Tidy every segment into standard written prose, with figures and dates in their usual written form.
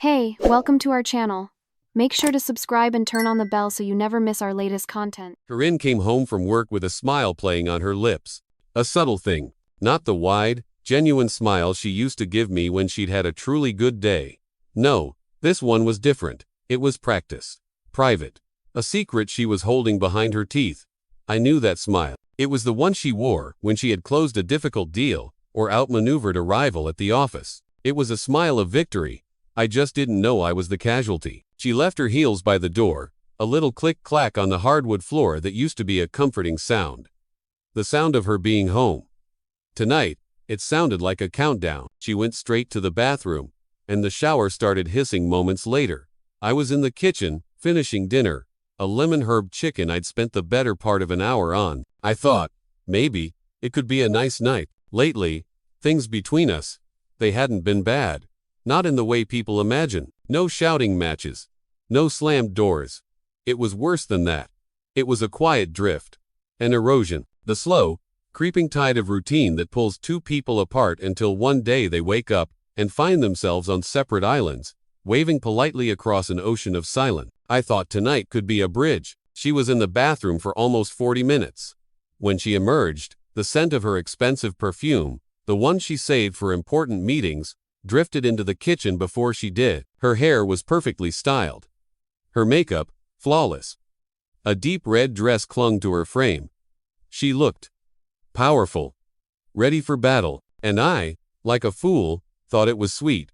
Hey, welcome to our channel. Make sure to subscribe and turn on the bell so you never miss our latest content. Corinne came home from work with a smile playing on her lips. A subtle thing, not the wide, genuine smile she used to give me when she'd had a truly good day. No, this one was different. It was practiced, private, a secret she was holding behind her teeth. I knew that smile. It was the one she wore when she had closed a difficult deal or outmaneuvered a rival at the office. It was a smile of victory. I just didn't know I was the casualty. She left her heels by the door, a little click-clack on the hardwood floor that used to be a comforting sound. The sound of her being home. Tonight, it sounded like a countdown. She went straight to the bathroom, and the shower started hissing moments later. I was in the kitchen, finishing dinner, a lemon herb chicken I'd spent the better part of an hour on. I thought, maybe, it could be a nice night. Lately, things between us, they hadn't been bad. Not in the way people imagine. No shouting matches. No slammed doors. It was worse than that. It was a quiet drift. An erosion. The slow, creeping tide of routine that pulls two people apart until one day they wake up and find themselves on separate islands, waving politely across an ocean of silence. I thought tonight could be a bridge. She was in the bathroom for almost 40 minutes. When she emerged, the scent of her expensive perfume, the one she saved for important meetings, drifted into the kitchen before she did. Her hair was perfectly styled. Her makeup, flawless. A deep red dress clung to her frame. She looked powerful, ready for battle, and I, like a fool, thought it was sweet.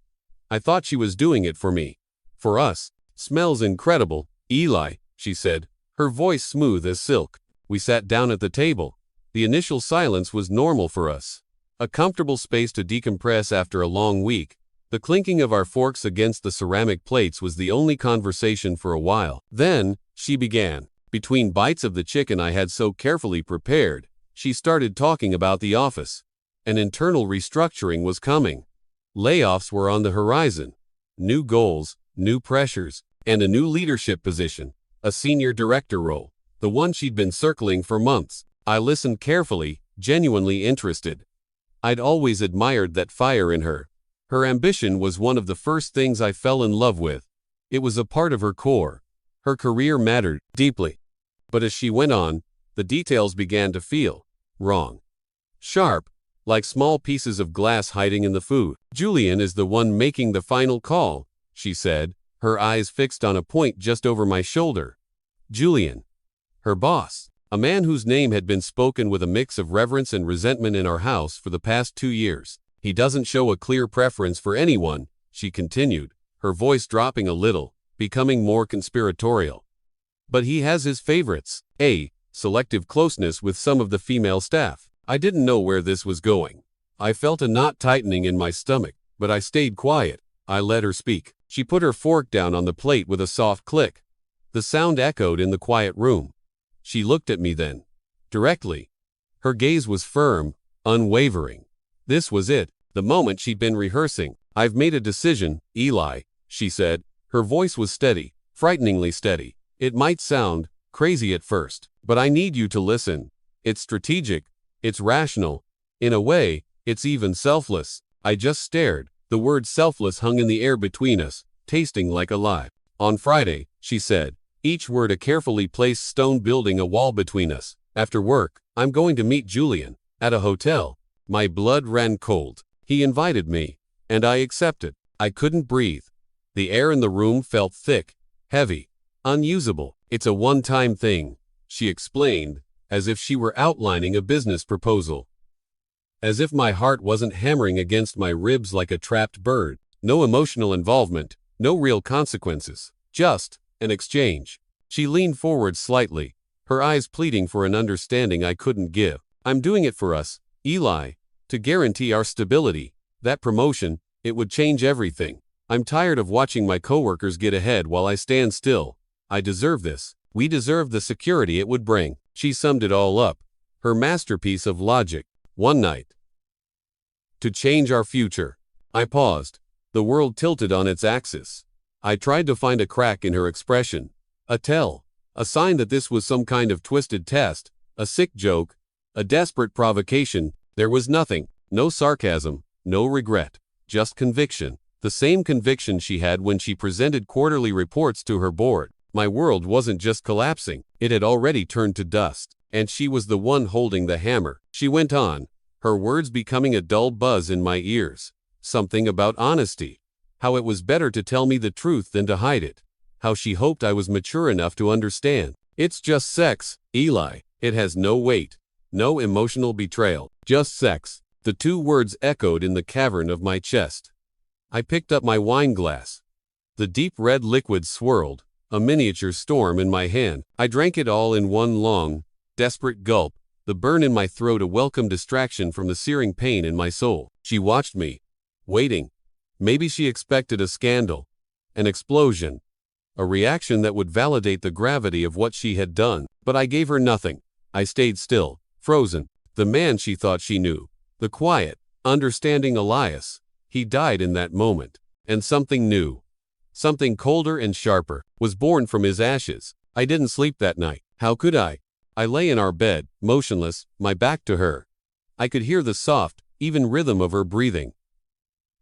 I thought she was doing it for me. For us. Smells incredible, Eli, she said, her voice smooth as silk. We sat down at the table. The initial silence was normal for us. A comfortable space to decompress after a long week. The clinking of our forks against the ceramic plates was the only conversation for a while. Then, she began. Between bites of the chicken I had so carefully prepared, she started talking about the office. An internal restructuring was coming. Layoffs were on the horizon. New goals, new pressures, and a new leadership position. A senior director role. The one she'd been circling for months. I listened carefully, genuinely interested. I'd always admired that fire in her. Her ambition was one of the first things I fell in love with. It was a part of her core. Her career mattered deeply. But as she went on, the details began to feel wrong. Sharp, like small pieces of glass hiding in the food. Julian is the one making the final call, she said, her eyes fixed on a point just over my shoulder. Julian. Her boss. A man whose name had been spoken with a mix of reverence and resentment in our house for the past 2 years. He doesn't show a clear preference for anyone, she continued, her voice dropping a little, becoming more conspiratorial. But he has his favorites. A selective closeness with some of the female staff. I didn't know where this was going. I felt a knot tightening in my stomach, but I stayed quiet. I let her speak. She put her fork down on the plate with a soft click. The sound echoed in the quiet room. She looked at me then, directly. Her gaze was firm, unwavering. This was it, the moment she'd been rehearsing. I've made a decision, Eli, she said. Her voice was steady, frighteningly steady. It might sound crazy at first, but I need you to listen. It's strategic, it's rational. In a way, it's even selfless. I just stared. The word selfless hung in the air between us, tasting like a lie. On Friday, she said. Each word a carefully placed stone building a wall between us. After work, I'm going to meet Julian, at a hotel. My blood ran cold. He invited me, and I accepted. I couldn't breathe. The air in the room felt thick, heavy, unusable. It's a one-time thing, she explained, as if she were outlining a business proposal. As if my heart wasn't hammering against my ribs like a trapped bird. No emotional involvement, no real consequences. Just an exchange. She leaned forward slightly, her eyes pleading for an understanding I couldn't give. I'm doing it for us, Eli, to guarantee our stability. That promotion, it would change everything. I'm tired of watching my coworkers get ahead while I stand still. I deserve this. We deserve the security it would bring. She summed it all up, her masterpiece of logic. One night. To change our future. I paused. The world tilted on its axis. I tried to find a crack in her expression, a tell, a sign that this was some kind of twisted test, a sick joke, a desperate provocation. There was nothing, no sarcasm, no regret, just conviction. The same conviction she had when she presented quarterly reports to her board. My world wasn't just collapsing, it had already turned to dust, and she was the one holding the hammer. She went on, her words becoming a dull buzz in my ears. Something about honesty. How it was better to tell me the truth than to hide it. How she hoped I was mature enough to understand. It's just sex, Eli. It has no weight, no emotional betrayal. Just sex. The two words echoed in the cavern of my chest. I picked up my wine glass. The deep red liquid swirled, a miniature storm in my hand. I drank it all in one long, desperate gulp, the burn in my throat a welcome distraction from the searing pain in my soul. She watched me, waiting. Maybe she expected a scandal, an explosion, a reaction that would validate the gravity of what she had done. But I gave her nothing. I stayed still, frozen. The man she thought she knew, the quiet, understanding Elias, he died in that moment. And something new, something colder and sharper, was born from his ashes. I didn't sleep that night. How could I? I lay in our bed, motionless, my back to her. I could hear the soft, even rhythm of her breathing.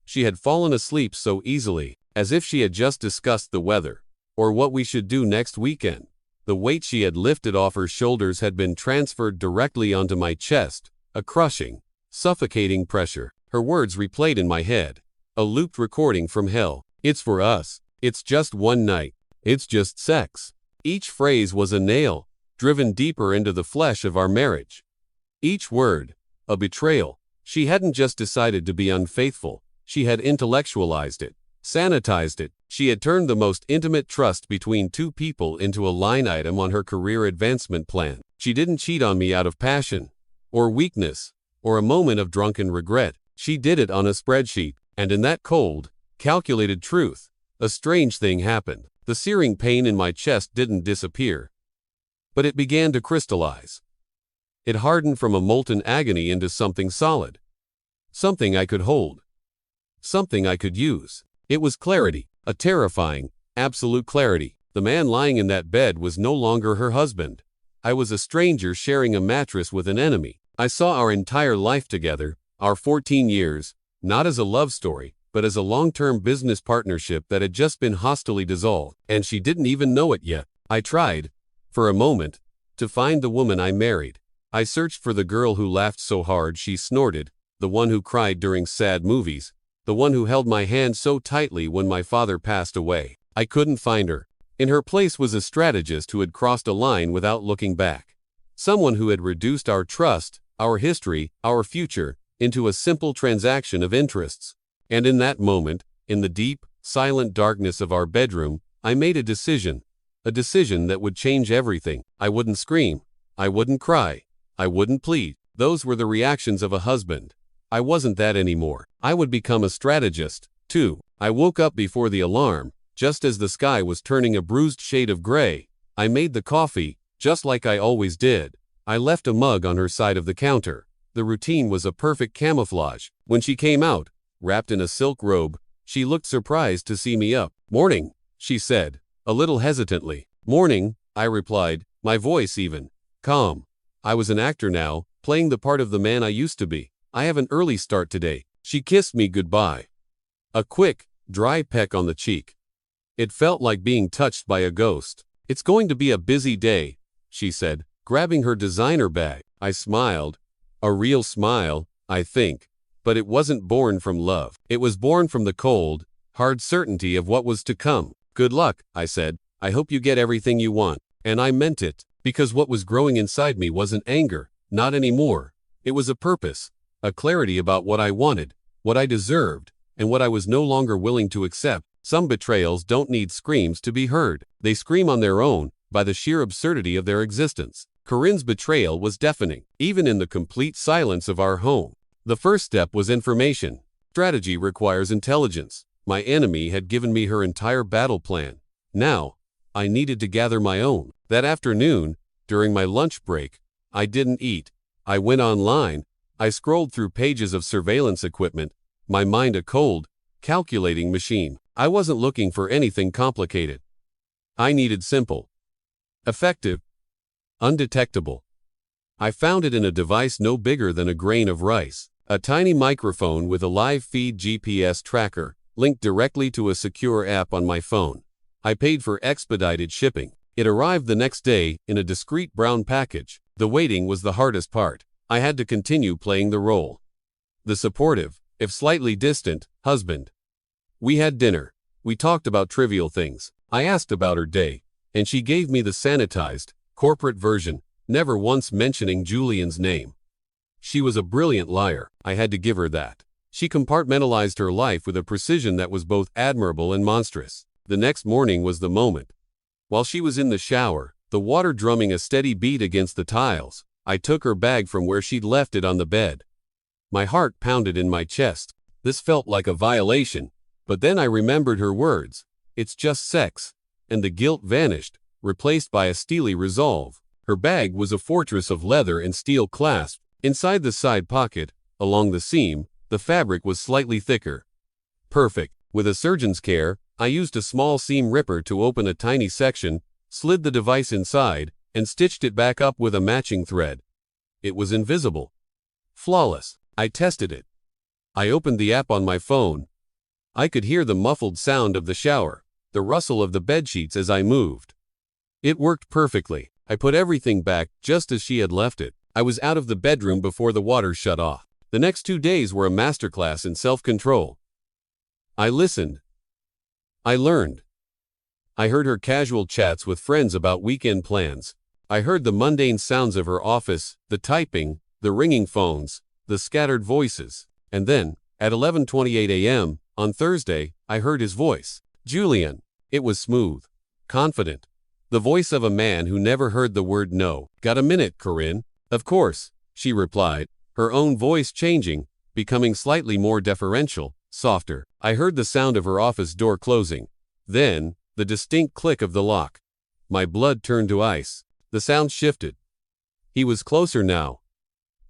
She had fallen asleep so easily, as if she had just discussed the weather, or what we should do next weekend. The weight she had lifted off her shoulders had been transferred directly onto my chest, a crushing, suffocating pressure. Her words replayed in my head, a looped recording from hell. It's for us. It's just one night. It's just sex. Each phrase was a nail, driven deeper into the flesh of our marriage. Each word, a betrayal. She hadn't just decided to be unfaithful. She had intellectualized it, sanitized it. She had turned the most intimate trust between two people into a line item on her career advancement plan. She didn't cheat on me out of passion, or weakness, or a moment of drunken regret. She did it on a spreadsheet, and in that cold, calculated truth, a strange thing happened. The searing pain in my chest didn't disappear, but it began to crystallize. It hardened from a molten agony into something solid, something I could hold, something I could use. It was clarity, a terrifying, absolute clarity. The man lying in that bed was no longer her husband. I was a stranger sharing a mattress with an enemy. I saw our entire life together, our 14 years, not as a love story, but as a long-term business partnership that had just been hostilely dissolved, and she didn't even know it yet. I tried, for a moment, to find the woman I married. I searched for the girl who laughed so hard she snorted, the one who cried during sad movies, the one who held my hand so tightly when my father passed away. I couldn't find her. In her place was a strategist who had crossed a line without looking back. Someone who had reduced our trust, our history, our future, into a simple transaction of interests. And in that moment, in the deep, silent darkness of our bedroom, I made a decision that would change everything. I wouldn't scream. I wouldn't cry. I wouldn't plead. Those were the reactions of a husband. I wasn't that anymore. I would become a strategist, too. I woke up before the alarm, just as the sky was turning a bruised shade of gray. I made the coffee, just like I always did. I left a mug on her side of the counter. The routine was a perfect camouflage. When she came out, wrapped in a silk robe, she looked surprised to see me up. "Morning," she said, a little hesitantly. "Morning," I replied, my voice even calm. I was an actor now, playing the part of the man I used to be. "I have an early start today." She kissed me goodbye. A quick, dry peck on the cheek. It felt like being touched by a ghost. "It's going to be a busy day," she said, grabbing her designer bag. I smiled. A real smile, I think. But it wasn't born from love. It was born from the cold, hard certainty of what was to come. "Good luck," I said. "I hope you get everything you want." And I meant it, because what was growing inside me wasn't anger, not anymore. It was a purpose, a clarity about what I wanted, what I deserved, and what I was no longer willing to accept. Some betrayals don't need screams to be heard. They scream on their own, by the sheer absurdity of their existence. Corinne's betrayal was deafening, even in the complete silence of our home. The first step was information. Strategy requires intelligence. My enemy had given me her entire battle plan. Now, I needed to gather my own. That afternoon, during my lunch break, I didn't eat. I went online. I scrolled through pages of surveillance equipment, my mind a cold, calculating machine. I wasn't looking for anything complicated. I needed simple, effective, undetectable. I found it in a device no bigger than a grain of rice. A tiny microphone with a live feed GPS tracker, linked directly to a secure app on my phone. I paid for expedited shipping. It arrived the next day in a discreet brown package. The waiting was the hardest part. I had to continue playing the role. The supportive, if slightly distant, husband. We had dinner. We talked about trivial things. I asked about her day, and she gave me the sanitized, corporate version, never once mentioning Julian's name. She was a brilliant liar, I had to give her that. She compartmentalized her life with a precision that was both admirable and monstrous. The next morning was the moment. While she was in the shower, the water drumming a steady beat against the tiles, I took her bag from where she'd left it on the bed. My heart pounded in my chest. This felt like a violation, but then I remembered her words. It's just sex. And the guilt vanished, replaced by a steely resolve. Her bag was a fortress of leather and steel clasp. Inside the side pocket, along the seam, the fabric was slightly thicker. Perfect. With a surgeon's care, I used a small seam ripper to open a tiny section, slid the device inside, and stitched it back up with a matching thread. It was invisible. Flawless. I tested it. I opened the app on my phone. I could hear the muffled sound of the shower, the rustle of the bedsheets as I moved. It worked perfectly. I put everything back just as she had left it. I was out of the bedroom before the water shut off. The next 2 days were a masterclass in self-control. I listened. I learned. I heard her casual chats with friends about weekend plans. I heard the mundane sounds of her office, the typing, the ringing phones, the scattered voices. And then, at 11:28 a.m., on Thursday, I heard his voice. Julian. It was smooth. Confident. The voice of a man who never heard the word no. Got a minute, Corinne? Of course, she replied, her own voice changing, becoming slightly more deferential, softer. I heard the sound of her office door closing. Then, the distinct click of the lock. My blood turned to ice. The sound shifted. He was closer now.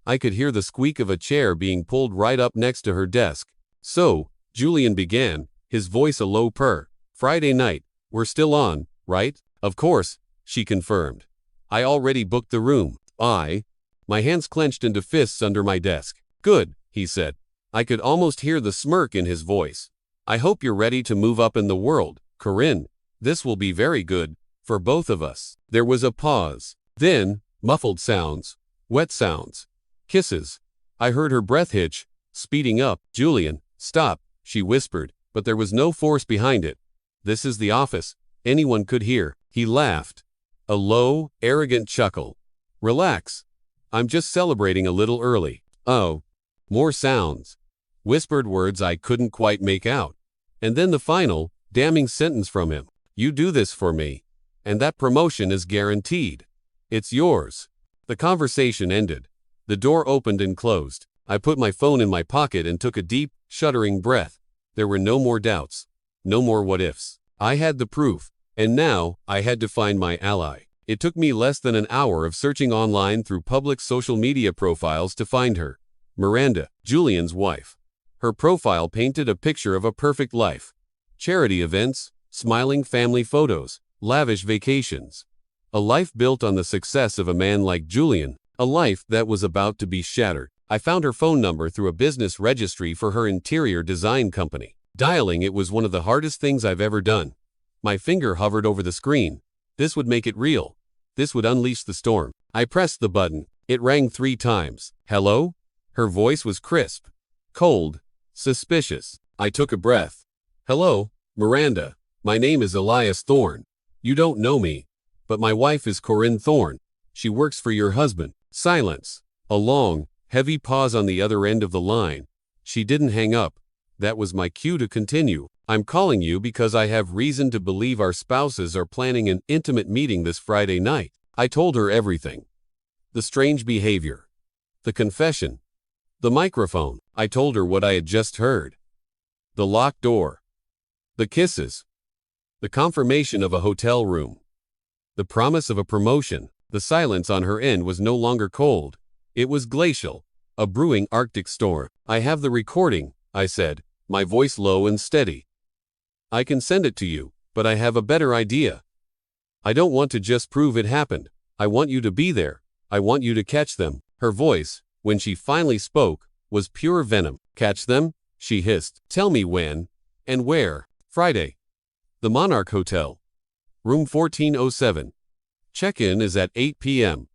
I could hear the squeak of a chair being pulled right up next to her desk. So, Julian began, his voice a low purr. Friday night, we're still on, right? Of course, she confirmed. I already booked the room. My hands clenched into fists under my desk. Good, he said. I could almost hear the smirk in his voice. I hope you're ready to move up in the world, Corinne. This will be very good, for both of us. There was a pause. Then, muffled sounds, wet sounds, kisses. I heard her breath hitch, speeding up. Julian, stop, she whispered, but there was no force behind it. This is the office. Anyone could hear. He laughed. A low, arrogant chuckle. Relax. I'm just celebrating a little early. Oh. More sounds. Whispered words I couldn't quite make out. And then the final, damning sentence from him. You do this for me. And that promotion is guaranteed. It's yours. The conversation ended. The door opened and closed. I put my phone in my pocket and took a deep, shuddering breath. There were no more doubts. No more what-ifs. I had the proof. And now, I had to find my ally. It took me less than an hour of searching online through public social media profiles to find her. Miranda, Julian's wife. Her profile painted a picture of a perfect life. Charity events, smiling family photos, lavish vacations. A life built on the success of a man like Julian. A life that was about to be shattered. I found her phone number through a business registry for her interior design company. Dialing it was one of the hardest things I've ever done. My finger hovered over the screen. This would make it real. This would unleash the storm. I pressed the button. It rang 3 times. Hello? Her voice was crisp, cold, suspicious. I took a breath. Hello, Miranda. My name is Elias Thorne. You don't know me, but my wife is Corinne Thorne. She works for your husband. Silence. A long, heavy pause on the other end of the line. She didn't hang up. That was my cue to continue. I'm calling you because I have reason to believe our spouses are planning an intimate meeting this Friday night. I told her everything. The strange behavior. The confession. The microphone. I told her what I had just heard. The locked door. The kisses. The confirmation of a hotel room. The promise of a promotion. The silence on her end was no longer cold. It was glacial. A brewing Arctic storm. I have the recording, I said, my voice low and steady. I can send it to you, but I have a better idea. I don't want to just prove it happened. I want you to be there. I want you to catch them. Her voice, when she finally spoke, was pure venom. Catch them? She hissed. Tell me when. And where? Friday. The Monarch Hotel. Room 1407. Check-in is at 8 p.m.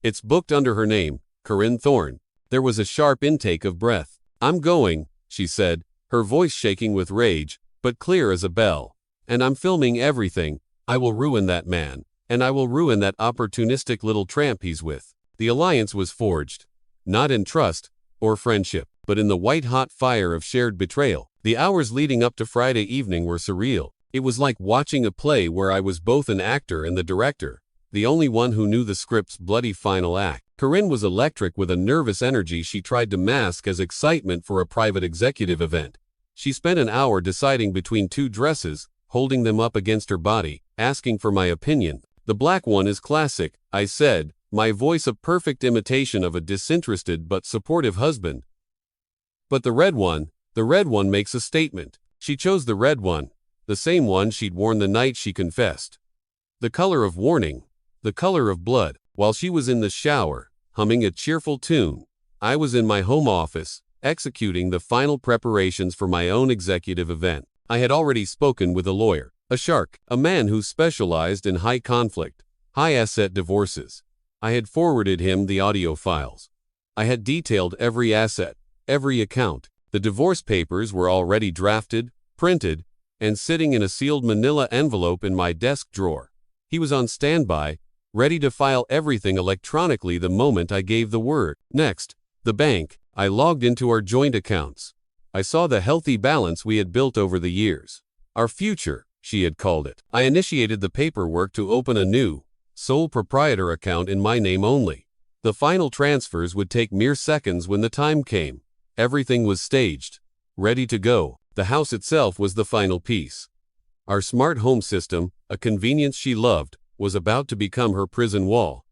It's booked under her name, Corinne Thorne. There was a sharp intake of breath. I'm going, she said, her voice shaking with rage, but clear as a bell. And I'm filming everything. I will ruin that man. And I will ruin that opportunistic little tramp he's with. The alliance was forged. Not in trust or friendship, but in the white-hot fire of shared betrayal. The hours leading up to Friday evening were surreal. It was like watching a play where I was both an actor and the director, the only one who knew the script's bloody final act. Corinne was electric with a nervous energy she tried to mask as excitement for a private executive event. She spent an hour deciding between two dresses, holding them up against her body, asking for my opinion. The black one is classic, I said, my voice a perfect imitation of a disinterested but supportive husband. But the red one makes a statement. She chose the red one, the same one she'd worn the night she confessed. The color of warning, the color of blood. While she was in the shower, humming a cheerful tune, I was in my home office, executing the final preparations for my own executive event. I had already spoken with a lawyer, a shark, a man who specialized in high conflict, high asset divorces. I had forwarded him the audio files. I had detailed every asset, every account. The divorce papers were already drafted, printed, and sitting in a sealed manila envelope in my desk drawer. He was on standby, ready to file everything electronically the moment I gave the word. Next, the bank. I logged into our joint accounts. I saw the healthy balance we had built over the years. Our future, she had called it. I initiated the paperwork to open a new, sole proprietor account in my name only. The final transfers would take mere seconds when the time came. Everything was staged, ready to go. The house itself was the final piece. Our smart home system, a convenience she loved, was about to become her prison wall.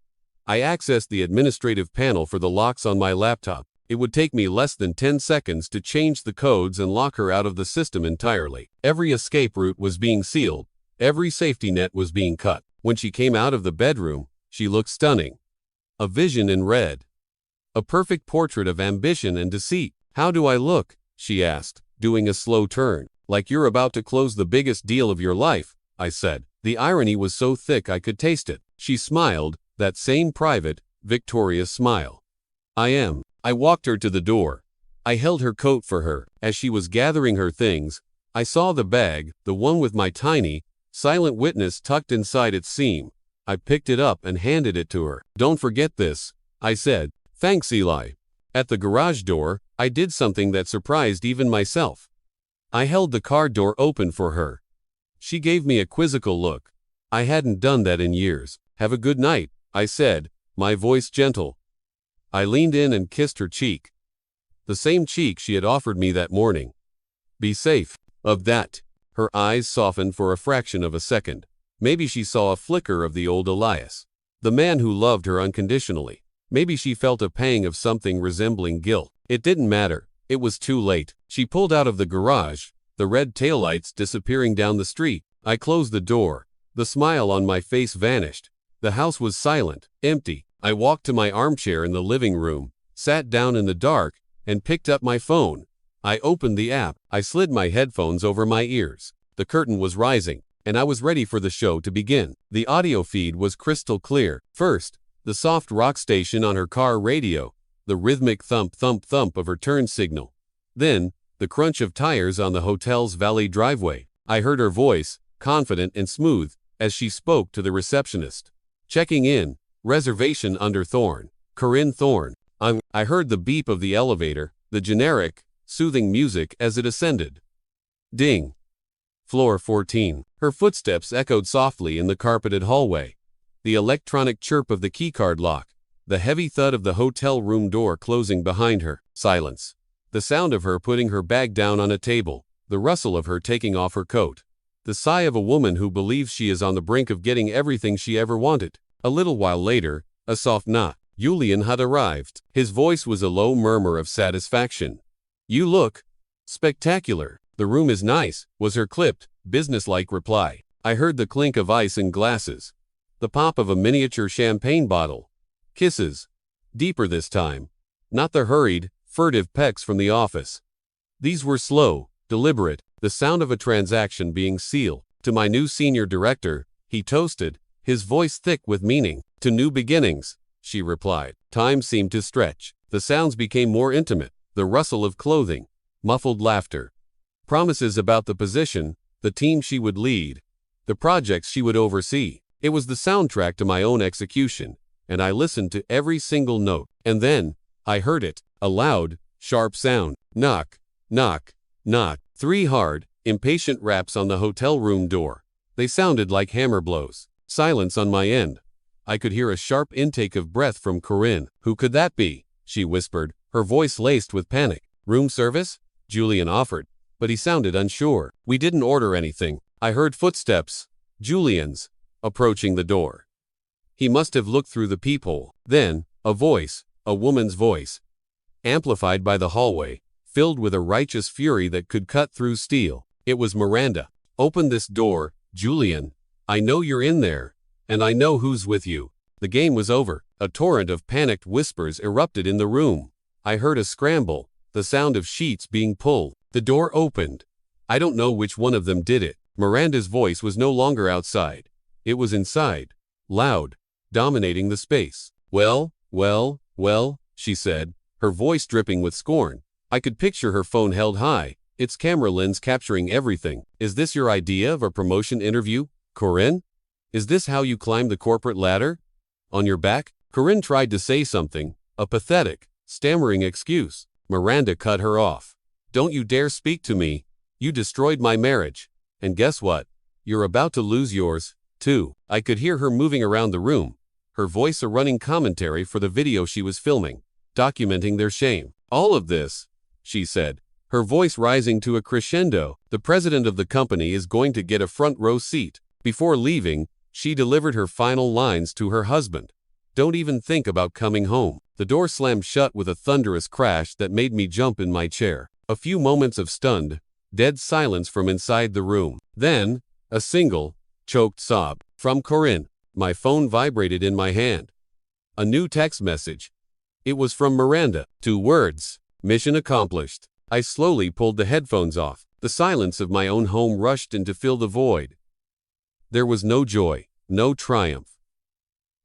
I accessed the administrative panel for the locks on my laptop. It would take me less than 10 seconds to change the codes and lock her out of the system entirely. Every escape route was being sealed. Every safety net was being cut. When she came out of the bedroom, she looked stunning. A vision in red. A perfect portrait of ambition and deceit. How do I look? She asked, doing a slow turn. Like you're about to close the biggest deal of your life, I said. The irony was so thick I could taste it. She smiled, that same private, victorious smile. I am. I walked her to the door. I held her coat for her. As she was gathering her things, I saw the bag, the one with my tiny, silent witness tucked inside its seam. I picked it up and handed it to her. Don't forget this, I said. Thanks, Eli. At the garage door, I did something that surprised even myself. I held the car door open for her. She gave me a quizzical look. I hadn't done that in years. Have a good night, I said, my voice gentle. I leaned in and kissed her cheek. The same cheek she had offered me that morning. Be safe of that. Her eyes softened for a fraction of a second. Maybe she saw a flicker of the old Elias, the man who loved her unconditionally. Maybe she felt a pang of something resembling guilt. It didn't matter. It was too late. She pulled out of the garage, the red taillights disappearing down the street. I closed the door. The smile on my face vanished. The house was silent, empty. I walked to my armchair in the living room, sat down in the dark, and picked up my phone. I opened the app. I slid my headphones over my ears. The curtain was rising, and I was ready for the show to begin. The audio feed was crystal clear. First, the soft rock station on her car radio, the rhythmic thump thump thump of her turn signal. Then, the crunch of tires on the hotel's valet driveway. I heard her voice, confident and smooth, as she spoke to the receptionist. Checking in, reservation under Thorne. Corinne Thorne. I heard the beep of the elevator, the generic, soothing music as it ascended. Ding. Floor 14. Her footsteps echoed softly in the carpeted hallway. The electronic chirp of the keycard lock. The heavy thud of the hotel room door closing behind her. Silence. The sound of her putting her bag down on a table. The rustle of her taking off her coat. The sigh of a woman who believes she is on the brink of getting everything she ever wanted. A little while later, a soft knock. Julian had arrived. His voice was a low murmur of satisfaction. You look spectacular. The room is nice, was her clipped, businesslike reply. I heard the clink of ice in glasses. The pop of a miniature champagne bottle. Kisses. Deeper this time. Not the hurried, furtive pecks from the office. These were slow, deliberate, the sound of a transaction being sealed. To my new senior director, he toasted, his voice thick with meaning. To new beginnings, she replied. Time seemed to stretch. The sounds became more intimate, the rustle of clothing, muffled laughter, promises about the position, the team she would lead, the projects she would oversee. It was the soundtrack to my own execution, and I listened to every single note. And then, I heard it, a loud, sharp sound. Knock, knock, knock. 3 hard, impatient raps on the hotel room door. They sounded like hammer blows. Silence on my end. I could hear a sharp intake of breath from Corinne. Who could that be? She whispered, her voice laced with panic. Room service? Julian offered, but he sounded unsure. We didn't order anything. I heard footsteps, Julian's, approaching the door. He must have looked through the peephole. Then, a voice, a woman's voice, amplified by the hallway, filled with a righteous fury that could cut through steel. It was Miranda. Open this door, Julian. I know you're in there, and I know who's with you. The game was over. A torrent of panicked whispers erupted in the room. I heard a scramble, the sound of sheets being pulled. The door opened. I don't know which one of them did it. Miranda's voice was no longer outside. It was inside, loud, dominating the space. Well, she said, her voice dripping with scorn. I could picture her phone held high, its camera lens capturing everything. Is this your idea of a promotion interview, Corinne? Is this how you climb the corporate ladder? On your back? Corinne tried to say something, a pathetic, stammering excuse. Miranda cut her off. Don't you dare speak to me. You destroyed my marriage. And guess what? You're about to lose yours, too. I could hear her moving around the room, her voice a running commentary for the video she was filming, documenting their shame. All of this, she said, her voice rising to a crescendo. The president of the company is going to get a front row seat. Before leaving, she delivered her final lines to her husband. Don't even think about coming home. The door slammed shut with a thunderous crash that made me jump in my chair. A few moments of stunned, dead silence from inside the room. Then, a single, choked sob. From Corinne. My phone vibrated in my hand. A new text message. It was from Miranda. 2 words. Mission accomplished. I slowly pulled the headphones off. The silence of my own home rushed in to fill the void. There was no joy, no triumph.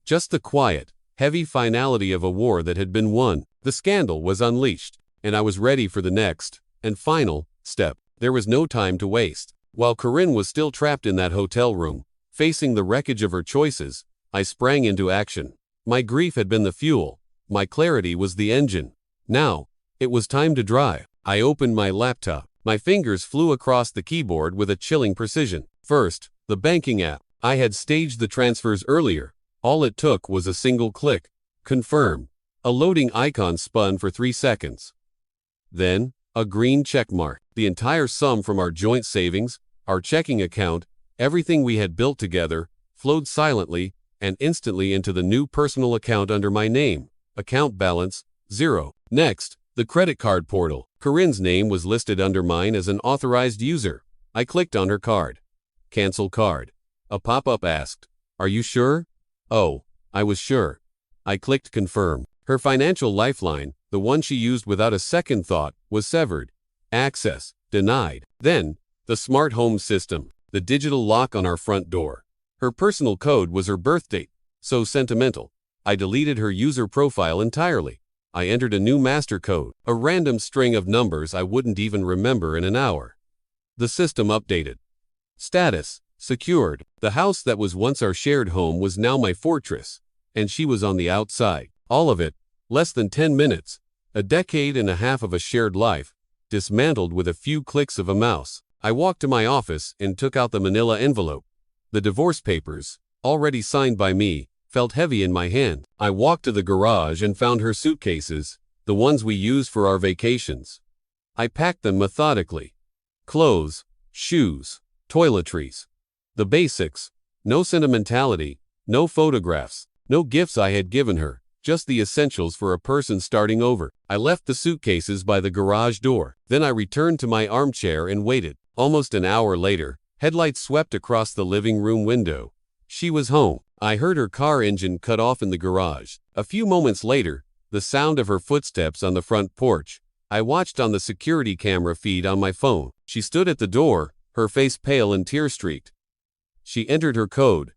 Just the quiet, heavy finality of a war that had been won. The scandal was unleashed, and I was ready for the next, and final, step. There was no time to waste. While Corinne was still trapped in that hotel room, facing the wreckage of her choices, I sprang into action. My grief had been the fuel. My clarity was the engine. Now, it was time to drive. I opened my laptop. My fingers flew across the keyboard with a chilling precision. First, the banking app. I had staged the transfers earlier. All it took was a single click. Confirm. A loading icon spun for 3 seconds. Then, a green check mark. The entire sum from our joint savings, our checking account, everything we had built together, flowed silently and instantly into the new personal account under my name. Account balance, 0. Next, the credit card portal. Corinne's name was listed under mine as an authorized user. I clicked on her card. Cancel card. A pop-up asked, "Are you sure?" Oh, I was sure. I clicked confirm. Her financial lifeline, the one she used without a second thought, was severed. Access denied. Then, the smart home system, the digital lock on our front door. Her personal code was her birth date, so sentimental. I deleted her user profile entirely. I entered a new master code, a random string of numbers I wouldn't even remember in an hour. The system updated. Status, secured. The house that was once our shared home was now my fortress, and she was on the outside. All of it, less than 10 minutes, a decade and a half of a shared life, dismantled with a few clicks of a mouse. I walked to my office and took out the manila envelope. The divorce papers, already signed by me, felt heavy in my hand. I walked to the garage and found her suitcases, the ones we used for our vacations. I packed them methodically. Clothes, shoes, toiletries. The basics. No sentimentality, no photographs, no gifts I had given her, just the essentials for a person starting over. I left the suitcases by the garage door. Then I returned to my armchair and waited. Almost an hour later, headlights swept across the living room window. She was home. I heard her car engine cut off in the garage. A few moments later, the sound of her footsteps on the front porch. I watched on the security camera feed on my phone. She stood at the door, her face pale and tear-streaked. She entered her code.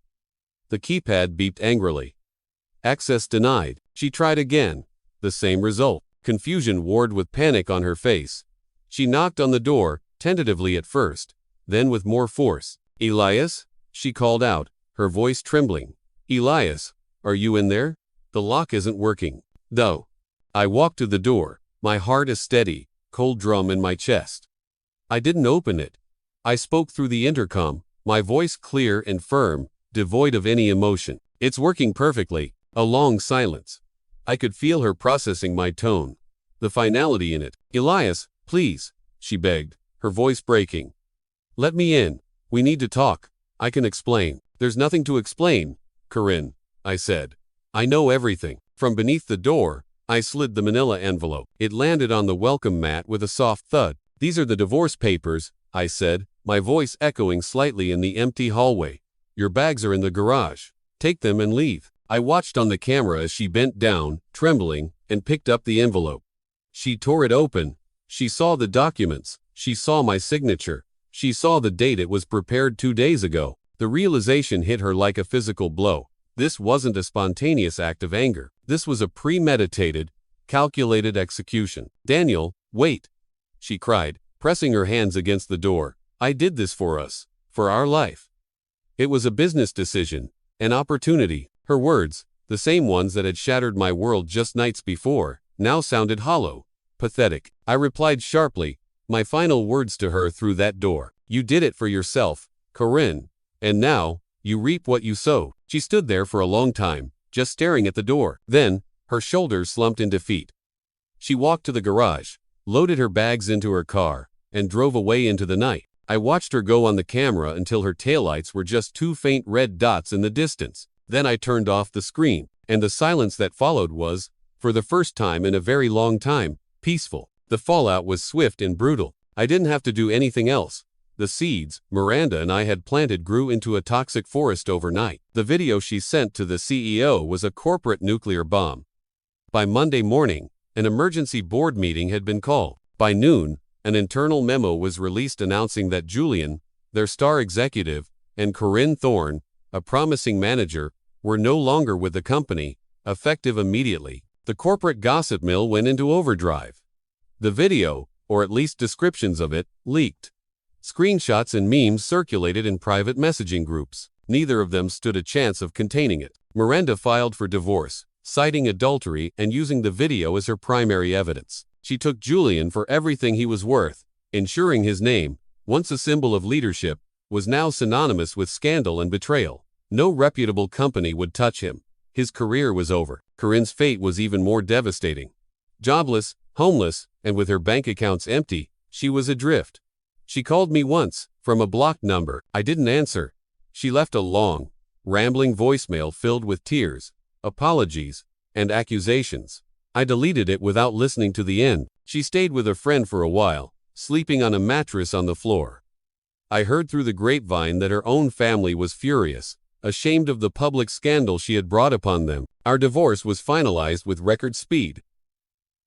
The keypad beeped angrily. Access denied. She tried again. The same result. Confusion warred with panic on her face. She knocked on the door, tentatively at first, then with more force. "Elias?" she called out, her voice trembling. "Elias, are you in there? The lock isn't working." "Though." I walked to the door, my heart a steady, cold drum in my chest. I didn't open it. I spoke through the intercom, my voice clear and firm, devoid of any emotion. "It's working perfectly." A long silence. I could feel her processing my tone, the finality in it. "Elias, please," she begged, her voice breaking. "Let me in. We need to talk. I can explain." "There's nothing to explain, Corinne," I said. "I know everything." From beneath the door, I slid the manila envelope. It landed on the welcome mat with a soft thud. "These are the divorce papers," I said, my voice echoing slightly in the empty hallway. "Your bags are in the garage. Take them and leave." I watched on the camera as she bent down, trembling, and picked up the envelope. She tore it open. She saw the documents. She saw my signature. She saw the date it was prepared 2 days ago. The realization hit her like a physical blow. This wasn't a spontaneous act of anger. This was a premeditated, calculated execution. "Daniel, wait," she cried, pressing her hands against the door. "I did this for us, for our life." It was a business decision, an opportunity. Her words, the same ones that had shattered my world just nights before, now sounded hollow, pathetic. I replied sharply, my final words to her through that door. "You did it for yourself, Corinne, and now, you reap what you sow." She stood there for a long time, just staring at the door. Then, her shoulders slumped in defeat. She walked to the garage, loaded her bags into her car, and drove away into the night. I watched her go on the camera until her taillights were just 2 faint red dots in the distance. Then I turned off the screen, and the silence that followed was, for the first time in a very long time, peaceful. The fallout was swift and brutal. I didn't have to do anything else. The seeds Miranda and I had planted grew into a toxic forest overnight. The video she sent to the CEO was a corporate nuclear bomb. By Monday morning, an emergency board meeting had been called. By noon, an internal memo was released announcing that Julian, their star executive, and Corinne Thorne, a promising manager, were no longer with the company, effective immediately. The corporate gossip mill went into overdrive. The video, or at least descriptions of it, leaked. Screenshots and memes circulated in private messaging groups. Neither of them stood a chance of containing it. Miranda filed for divorce, citing adultery and using the video as her primary evidence. She took Julian for everything he was worth, ensuring his name, once a symbol of leadership, was now synonymous with scandal and betrayal. No reputable company would touch him. His career was over. Corinne's fate was even more devastating. Jobless, homeless, and with her bank accounts empty, she was adrift. She called me once, from a blocked number. I didn't answer. She left a long, rambling voicemail filled with tears, apologies, and accusations. I deleted it without listening to the end. She stayed with a friend for a while, sleeping on a mattress on the floor. I heard through the grapevine that her own family was furious, ashamed of the public scandal she had brought upon them. Our divorce was finalized with record speed.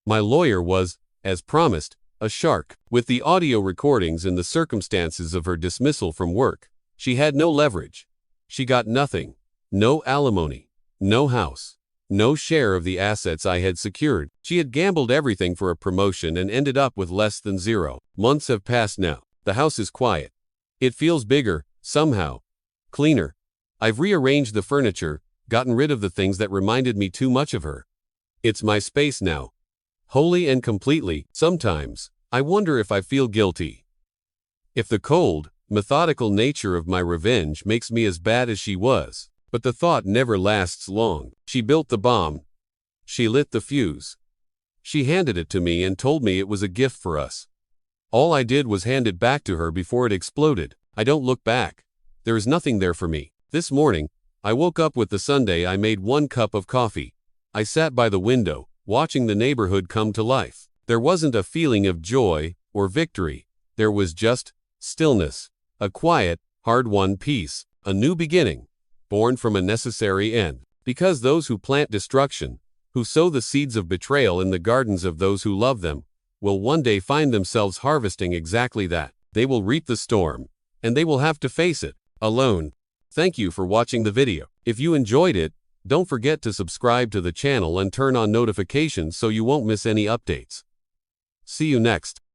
My lawyer was, as promised, a shark. With the audio recordings and the circumstances of her dismissal from work, she had no leverage. She got nothing. No alimony. No house. No share of the assets I had secured. She had gambled everything for a promotion and ended up with less than zero. Months have passed now. The house is quiet. It feels bigger, somehow. Cleaner. I've rearranged the furniture, gotten rid of the things that reminded me too much of her. It's my space now. Wholly and completely. Sometimes, I wonder if I feel guilty. If the cold, methodical nature of my revenge makes me as bad as she was. But the thought never lasts long. She built the bomb. She lit the fuse. She handed it to me and told me it was a gift for us. All I did was hand it back to her before it exploded. I don't look back. There is nothing there for me. This morning, I woke up with the Sunday I made 1 cup of coffee. I sat by the window, watching the neighborhood come to life. There wasn't a feeling of joy or victory. There was just stillness, a quiet, hard-won peace, a new beginning, born from a necessary end. Because those who plant destruction, who sow the seeds of betrayal in the gardens of those who love them, will one day find themselves harvesting exactly that. They will reap the storm, and they will have to face it alone. Thank you for watching the video. If you enjoyed it, don't forget to subscribe to the channel and turn on notifications so you won't miss any updates. See you next.